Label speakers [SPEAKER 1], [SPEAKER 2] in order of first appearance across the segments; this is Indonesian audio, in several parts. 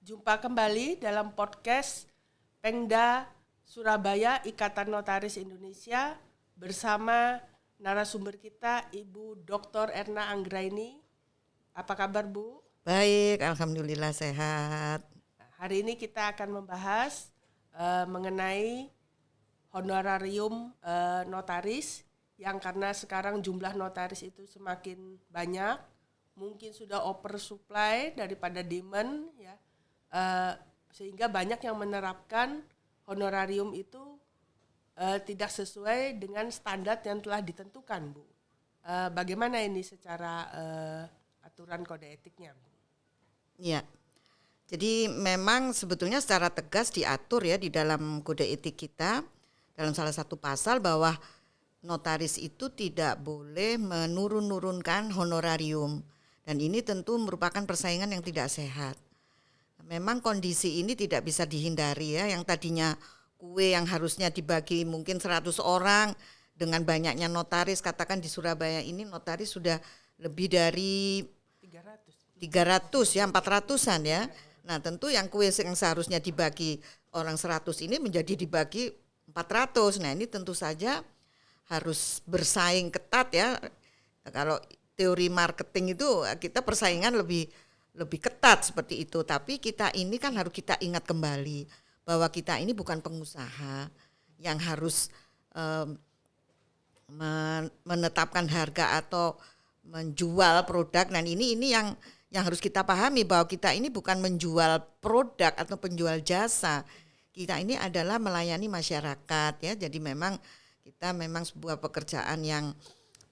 [SPEAKER 1] Jumpa kembali dalam podcast Pengda Surabaya Ikatan Notaris Indonesia bersama narasumber kita Ibu Dr. Erna Anggraini. Apa kabar Bu?
[SPEAKER 2] Baik, alhamdulillah sehat.
[SPEAKER 1] Hari ini kita akan membahas mengenai honorarium notaris yang karena sekarang jumlah notaris itu semakin banyak, mungkin sudah oversupply daripada demand ya, sehingga banyak yang menerapkan honorarium itu tidak sesuai dengan standar yang telah ditentukan, Bu. Bagaimana ini secara aturan kode etiknya, Bu?
[SPEAKER 2] Ya, jadi memang sebetulnya secara tegas diatur ya di dalam kode etik kita dalam salah satu pasal bahwa notaris itu tidak boleh menurun-nurunkan honorarium, dan ini tentu merupakan persaingan yang tidak sehat. Memang kondisi ini tidak bisa dihindari ya, yang tadinya kue yang harusnya dibagi mungkin 100 orang dengan banyaknya notaris, katakan di Surabaya ini notaris sudah lebih dari 300 ya, 400-an ya. Nah, tentu yang kue yang seharusnya dibagi orang 100 ini menjadi dibagi 400. Nah, ini tentu saja harus bersaing ketat ya. Kalau teori marketing itu kita persaingan lebih ketat seperti itu. Tapi kita ini kan harus kita ingat kembali bahwa kita ini bukan pengusaha yang harus menetapkan harga atau menjual produk. Dan ini yang harus kita pahami bahwa kita ini bukan menjual produk atau penjual jasa. Kita ini adalah melayani masyarakat ya. Jadi kita memang sebuah pekerjaan yang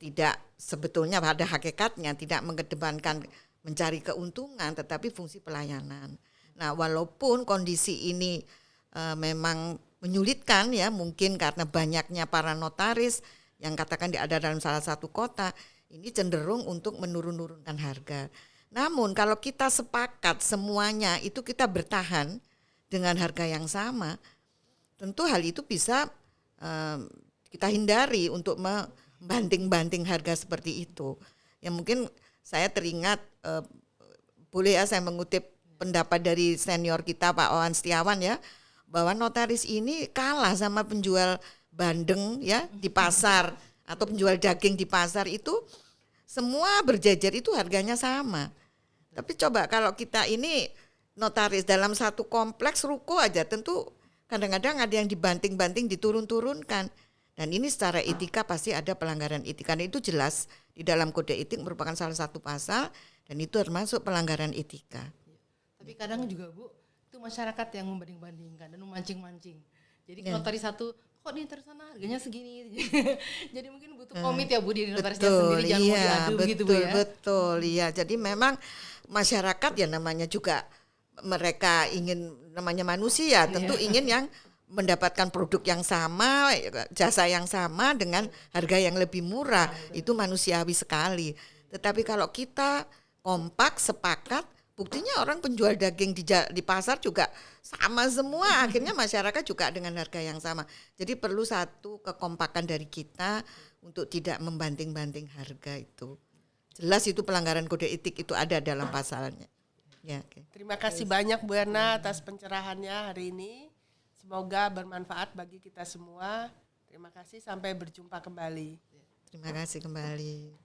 [SPEAKER 2] tidak sebetulnya pada hakikatnya tidak mengedepankan mencari keuntungan, tetapi fungsi pelayanan. Nah, walaupun kondisi ini memang menyulitkan ya, mungkin karena banyaknya para notaris yang katakan ada dalam salah satu kota, ini cenderung untuk menurun-nurunkan harga. Namun kalau kita sepakat semuanya itu kita bertahan dengan harga yang sama, tentu hal itu bisa kita hindari untuk membanting-banting harga seperti itu. Ya mungkin saya teringat, boleh ya saya mengutip pendapat dari senior kita Pak Owan Setiawan ya, bahwa notaris ini kalah sama penjual bandeng ya di pasar atau penjual daging di pasar itu, semua berjejer itu harganya sama. Tapi coba kalau kita ini notaris dalam satu kompleks ruko aja, tentu kadang-kadang ada yang dibanting-banting, diturun-turunkan. Dan ini secara etika pasti ada pelanggaran etika. Dan itu jelas di dalam kode etik merupakan salah satu pasal dan itu termasuk pelanggaran etika.
[SPEAKER 3] Tapi kadang juga Bu, itu masyarakat yang membanding-bandingkan dan memancing-mancing. Jadi notaris satu, kok di sana harganya segini. Jadi mungkin butuh komit ya Bu di notarisnya sendiri, jangan mau diadu gitu Bu ya.
[SPEAKER 2] Betul, iya. Jadi memang masyarakat ya namanya juga mereka ingin, namanya manusia, tentu ingin yang mendapatkan produk yang sama, jasa yang sama dengan harga yang lebih murah. Itu manusiawi sekali. Tetapi kalau kita kompak, sepakat, buktinya orang penjual daging di pasar juga sama semua. Akhirnya masyarakat juga dengan harga yang sama. Jadi perlu satu kekompakan dari kita untuk tidak membanting-banting harga itu. Jelas itu pelanggaran kode etik itu ada dalam pasalnya. Ya, okay.
[SPEAKER 1] Terima kasih banyak Bu Erna atas pencerahannya hari ini. Semoga bermanfaat bagi kita semua. Terima kasih, sampai berjumpa kembali.
[SPEAKER 2] Terima kasih kembali.